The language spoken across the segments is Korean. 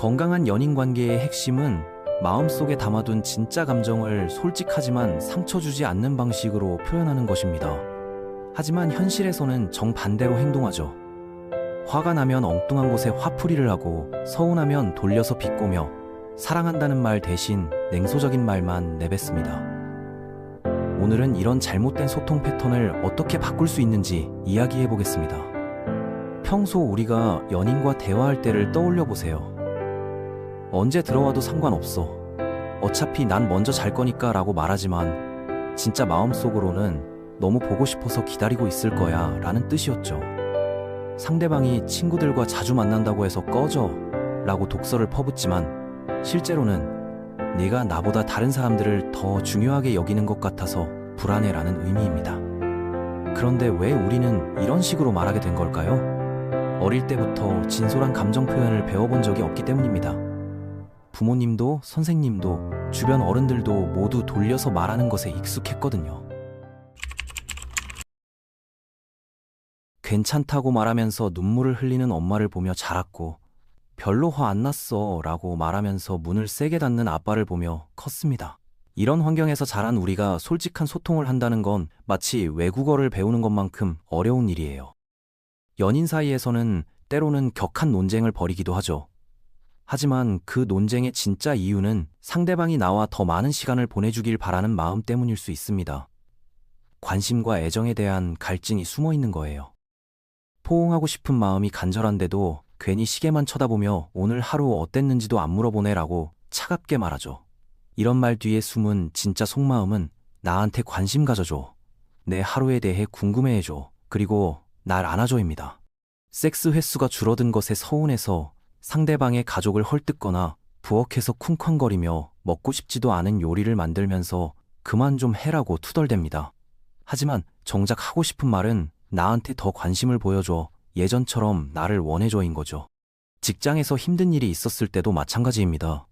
건강한 연인 관계의 핵심은 마음속에 담아둔 진짜 감정을 솔직하지만 상처 주지 않는 방식으로 표현하는 것입니다. 하지만 현실에서는 정반대로 행동하죠. 화가 나면 엉뚱한 곳에 화풀이를 하고 서운하면 돌려서 비꼬며 사랑한다는 말 대신 냉소적인 말만 내뱉습니다. 오늘은 이런 잘못된 소통 패턴을 어떻게 바꿀 수 있는지 이야기해 보겠습니다. 평소 우리가 연인과 대화할 때를 떠올려 보세요. 언제 들어와도 상관없어. 어차피 난 먼저 잘 거니까 라고 말하지만 진짜 마음속으로는 너무 보고 싶어서 기다리고 있을 거야 라는 뜻이었죠. 상대방이 친구들과 자주 만난다고 해서 꺼져 라고 독설을 퍼붓지만 실제로는 네가 나보다 다른 사람들을 더 중요하게 여기는 것 같아서 불안해 라는 의미입니다. 그런데 왜 우리는 이런 식으로 말하게 된 걸까요? 어릴 때부터 진솔한 감정 표현을 배워본 적이 없기 때문입니다. 부모님도 선생님도 주변 어른들도 모두 돌려서 말하는 것에 익숙했거든요. 괜찮다고 말하면서 눈물을 흘리는 엄마를 보며 자랐고 별로 화 안 났어 라고 말하면서 문을 세게 닫는 아빠를 보며 컸습니다. 이런 환경에서 자란 우리가 솔직한 소통을 한다는 건 마치 외국어를 배우는 것만큼 어려운 일이에요. 연인 사이에서는 때로는 격한 논쟁을 벌이기도 하죠. 하지만 그 논쟁의 진짜 이유는 상대방이 나와 더 많은 시간을 보내주길 바라는 마음 때문일 수 있습니다. 관심과 애정에 대한 갈증이 숨어 있는 거예요. 포옹하고 싶은 마음이 간절한데도 괜히 시계만 쳐다보며 오늘 하루 어땠는지도 안 물어보네라고 차갑게 말하죠. 이런 말 뒤에 숨은 진짜 속마음은 나한테 관심 가져줘. 내 하루에 대해 궁금해해줘. 그리고 날 안아줘입니다. 섹스 횟수가 줄어든 것에 서운해서 상대방의 가족을 헐뜯거나 부엌에서 쿵쾅거리며 먹고 싶지도 않은 요리를 만들면서 그만 좀 해라고 투덜댑니다. 하지만 정작 하고 싶은 말은 나한테 더 관심을 보여줘. 예전처럼 나를 원해줘인 거죠. 직장에서 힘든 일이 있었을 때도 마찬가지입니다.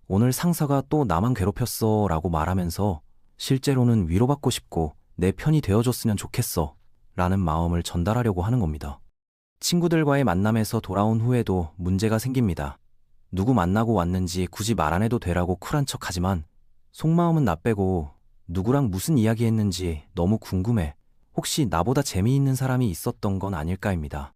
오늘 상사가 또 나만 괴롭혔어 라고 말하면서 실제로는 위로받고 싶고 내 편이 되어줬으면 좋겠어 라는 마음을 전달하려고 하는 겁니다. 친구들과의 만남에서 돌아온 후에도 문제가 생깁니다. 누구 만나고 왔는지 굳이 말 안 해도 되라고 쿨한 척하지만 속마음은 나 빼고 누구랑 무슨 이야기 했는지 너무 궁금해. 혹시 나보다 재미있는 사람이 있었던 건 아닐까입니다.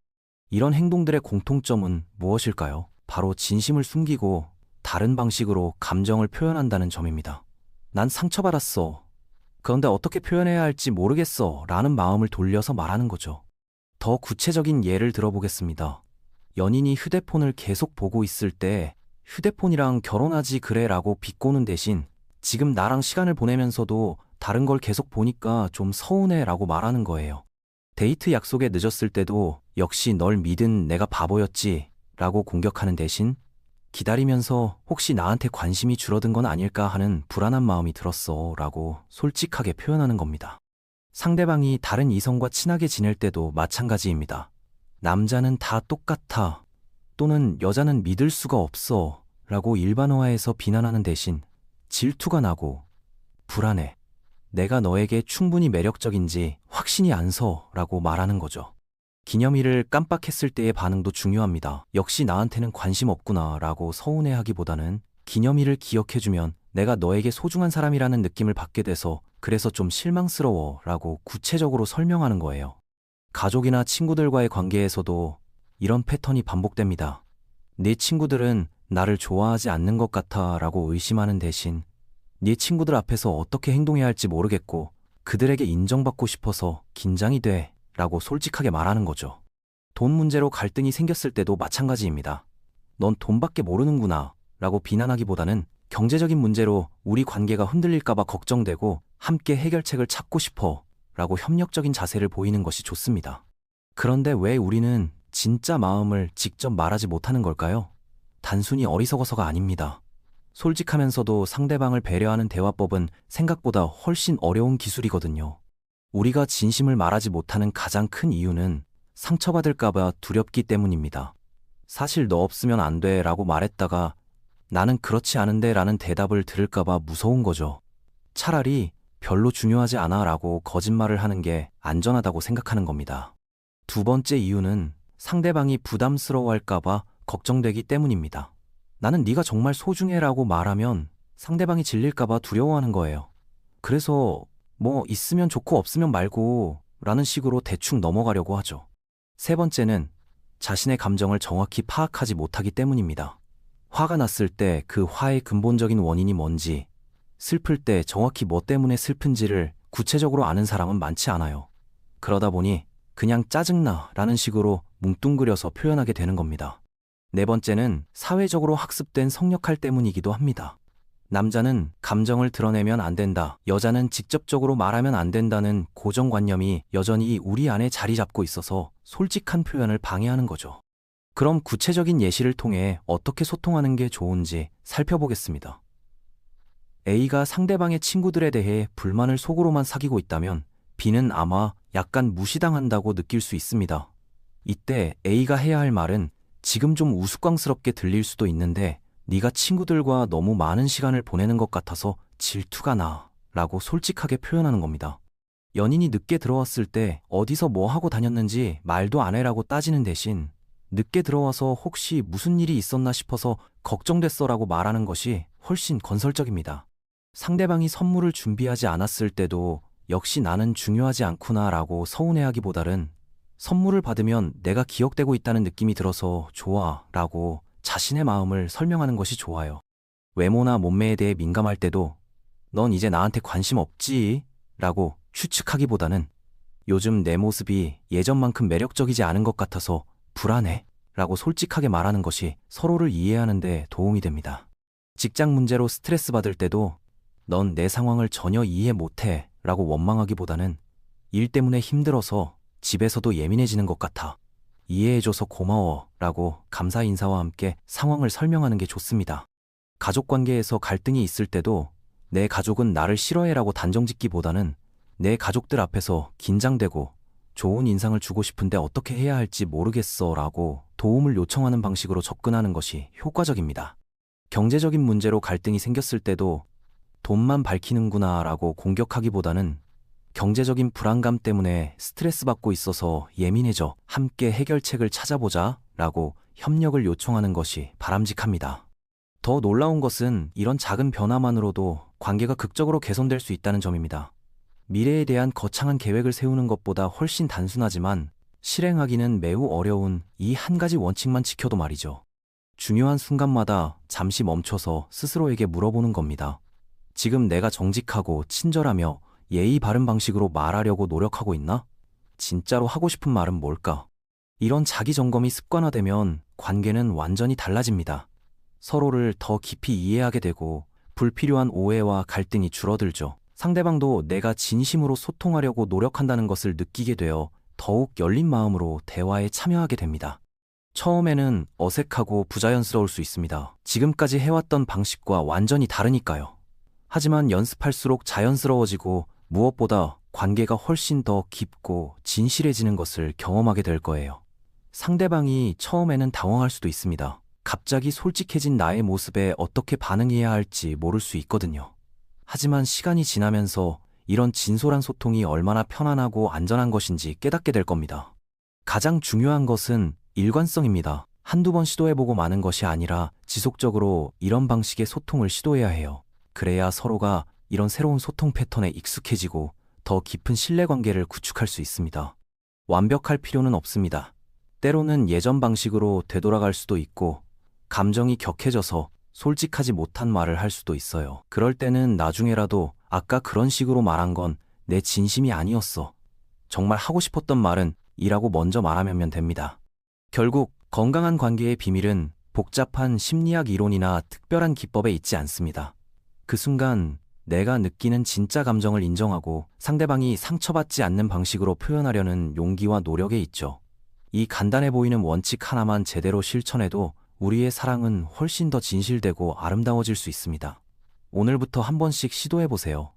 이런 행동들의 공통점은 무엇일까요? 바로 진심을 숨기고 다른 방식으로 감정을 표현한다는 점입니다. 난 상처받았어. 그런데 어떻게 표현해야 할지 모르겠어 라는 마음을 돌려서 말하는 거죠. 더 구체적인 예를 들어보겠습니다. 연인이 휴대폰을 계속 보고 있을 때 휴대폰이랑 결혼하지 그래 라고 비꼬는 대신 지금 나랑 시간을 보내면서도 다른 걸 계속 보니까 좀 서운해 라고 말하는 거예요. 데이트 약속에 늦었을 때도 역시 널 믿은 내가 바보였지 라고 공격하는 대신 기다리면서 혹시 나한테 관심이 줄어든 건 아닐까 하는 불안한 마음이 들었어 라고 솔직하게 표현하는 겁니다. 상대방이 다른 이성과 친하게 지낼 때도 마찬가지입니다. 남자는 다 똑같아 또는 여자는 믿을 수가 없어 라고 일반화해서 비난하는 대신 질투가 나고 불안해. 내가 너에게 충분히 매력적인지 확신이 안 서 라고 말하는 거죠. 기념일을 깜빡했을 때의 반응도 중요합니다. 역시 나한테는 관심 없구나 라고 서운해하기보다는 기념일을 기억해주면 내가 너에게 소중한 사람이라는 느낌을 받게 돼서 그래서 좀 실망스러워 라고 구체적으로 설명하는 거예요. 가족이나 친구들과의 관계에서도 이런 패턴이 반복됩니다. 네 친구들은 나를 좋아하지 않는 것 같아 라고 의심하는 대신 네 친구들 앞에서 어떻게 행동해야 할지 모르겠고 그들에게 인정받고 싶어서 긴장이 돼 라고 솔직하게 말하는 거죠. 돈 문제로 갈등이 생겼을 때도 마찬가지입니다. 넌 돈밖에 모르는구나 라고 비난하기보다는 경제적인 문제로 우리 관계가 흔들릴까봐 걱정되고 함께 해결책을 찾고 싶어 라고 협력적인 자세를 보이는 것이 좋습니다. 그런데 왜 우리는 진짜 마음을 직접 말하지 못하는 걸까요? 단순히 어리석어서가 아닙니다. 솔직하면서도 상대방을 배려하는 대화법은 생각보다 훨씬 어려운 기술이거든요. 우리가 진심을 말하지 못하는 가장 큰 이유는 상처받을까봐 두렵기 때문입니다. 사실 너 없으면 안 돼 라고 말했다가 나는 그렇지 않은데 라는 대답을 들을까봐 무서운 거죠. 차라리 별로 중요하지 않아 라고 거짓말을 하는 게 안전하다고 생각하는 겁니다. 두 번째 이유는 상대방이 부담스러워할까봐 걱정되기 때문입니다. 나는 네가 정말 소중해라고 말하면 상대방이 질릴까봐 두려워하는 거예요. 그래서 뭐 있으면 좋고 없으면 말고 라는 식으로 대충 넘어가려고 하죠. 세 번째는 자신의 감정을 정확히 파악하지 못하기 때문입니다. 화가 났을 때 그 화의 근본적인 원인이 뭔지, 슬플 때 정확히 뭐 때문에 슬픈지를 구체적으로 아는 사람은 많지 않아요. 그러다 보니 그냥 짜증나 라는 식으로 뭉뚱그려서 표현하게 되는 겁니다. 네 번째는 사회적으로 학습된 성역할 때문이기도 합니다. 남자는 감정을 드러내면 안 된다, 여자는 직접적으로 말하면 안 된다는 고정관념이 여전히 우리 안에 자리 잡고 있어서 솔직한 표현을 방해하는 거죠. 그럼 구체적인 예시를 통해 어떻게 소통하는 게 좋은지 살펴보겠습니다. A가 상대방의 친구들에 대해 불만을 속으로만 사귀고 있다면 B는 아마 약간 무시당한다고 느낄 수 있습니다. 이때 A가 해야 할 말은 지금 좀 우스꽝스럽게 들릴 수도 있는데 네가 친구들과 너무 많은 시간을 보내는 것 같아서 질투가 나 라고 솔직하게 표현하는 겁니다. 연인이 늦게 들어왔을 때 어디서 뭐 하고 다녔는지 말도 안 해라고 따지는 대신 늦게 들어와서 혹시 무슨 일이 있었나 싶어서 걱정됐어 라고 말하는 것이 훨씬 건설적입니다. 상대방이 선물을 준비하지 않았을 때도 역시 나는 중요하지 않구나 라고 서운해하기보다는 선물을 받으면 내가 기억되고 있다는 느낌이 들어서 좋아 라고 자신의 마음을 설명하는 것이 좋아요. 외모나 몸매에 대해 민감할 때도 넌 이제 나한테 관심 없지? 라고 추측하기보다는 요즘 내 모습이 예전만큼 매력적이지 않은 것 같아서 불안해 라고 솔직하게 말하는 것이 서로를 이해하는 데 도움이 됩니다. 직장 문제로 스트레스 받을 때도 넌 내 상황을 전혀 이해 못해 라고 원망하기보다는 일 때문에 힘들어서 집에서도 예민해지는 것 같아. 이해해줘서 고마워 라고 감사 인사와 함께 상황을 설명하는 게 좋습니다. 가족 관계에서 갈등이 있을 때도 내 가족은 나를 싫어해라고 단정짓기보다는 내 가족들 앞에서 긴장되고 좋은 인상을 주고 싶은데 어떻게 해야 할지 모르겠어 라고 도움을 요청하는 방식으로 접근하는 것이 효과적입니다. 경제적인 문제로 갈등이 생겼을 때도 돈만 밝히는구나 라고 공격하기보다는 경제적인 불안감 때문에 스트레스 받고 있어서 예민해져 함께 해결책을 찾아보자 라고 협력을 요청하는 것이 바람직합니다. 더 놀라운 것은 이런 작은 변화만으로도 관계가 극적으로 개선될 수 있다는 점입니다. 미래에 대한 거창한 계획을 세우는 것보다 훨씬 단순하지만 실행하기는 매우 어려운 이 한 가지 원칙만 지켜도 말이죠. 중요한 순간마다 잠시 멈춰서 스스로에게 물어보는 겁니다. 지금 내가 정직하고 친절하며 예의 바른 방식으로 말하려고 노력하고 있나? 진짜로 하고 싶은 말은 뭘까? 이런 자기 점검이 습관화되면 관계는 완전히 달라집니다. 서로를 더 깊이 이해하게 되고 불필요한 오해와 갈등이 줄어들죠. 상대방도 내가 진심으로 소통하려고 노력한다는 것을 느끼게 되어 더욱 열린 마음으로 대화에 참여하게 됩니다. 처음에는 어색하고 부자연스러울 수 있습니다. 지금까지 해왔던 방식과 완전히 다르니까요. 하지만 연습할수록 자연스러워지고 무엇보다 관계가 훨씬 더 깊고 진실해지는 것을 경험하게 될 거예요. 상대방이 처음에는 당황할 수도 있습니다. 갑자기 솔직해진 나의 모습에 어떻게 반응해야 할지 모를 수 있거든요. 하지만 시간이 지나면서 이런 진솔한 소통이 얼마나 편안하고 안전한 것인지 깨닫게 될 겁니다. 가장 중요한 것은 일관성입니다. 한두 번 시도해보고 마는 것이 아니라 지속적으로 이런 방식의 소통을 시도해야 해요. 그래야 서로가 이런 새로운 소통 패턴에 익숙해지고 더 깊은 신뢰관계를 구축할 수 있습니다. 완벽할 필요는 없습니다. 때로는 예전 방식으로 되돌아갈 수도 있고 감정이 격해져서 솔직하지 못한 말을 할 수도 있어요. 그럴 때는 나중에라도 아까 그런 식으로 말한 건 내 진심이 아니었어. 정말 하고 싶었던 말은 이라고 먼저 말하면 됩니다. 결국 건강한 관계의 비밀은 복잡한 심리학 이론이나 특별한 기법에 있지 않습니다. 그 순간 내가 느끼는 진짜 감정을 인정하고 상대방이 상처받지 않는 방식으로 표현하려는 용기와 노력에 있죠. 이 간단해 보이는 원칙 하나만 제대로 실천해도 우리의 사랑은 훨씬 더 진실되고 아름다워질 수 있습니다. 오늘부터 한 번씩 시도해보세요.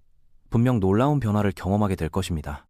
분명 놀라운 변화를 경험하게 될 것입니다.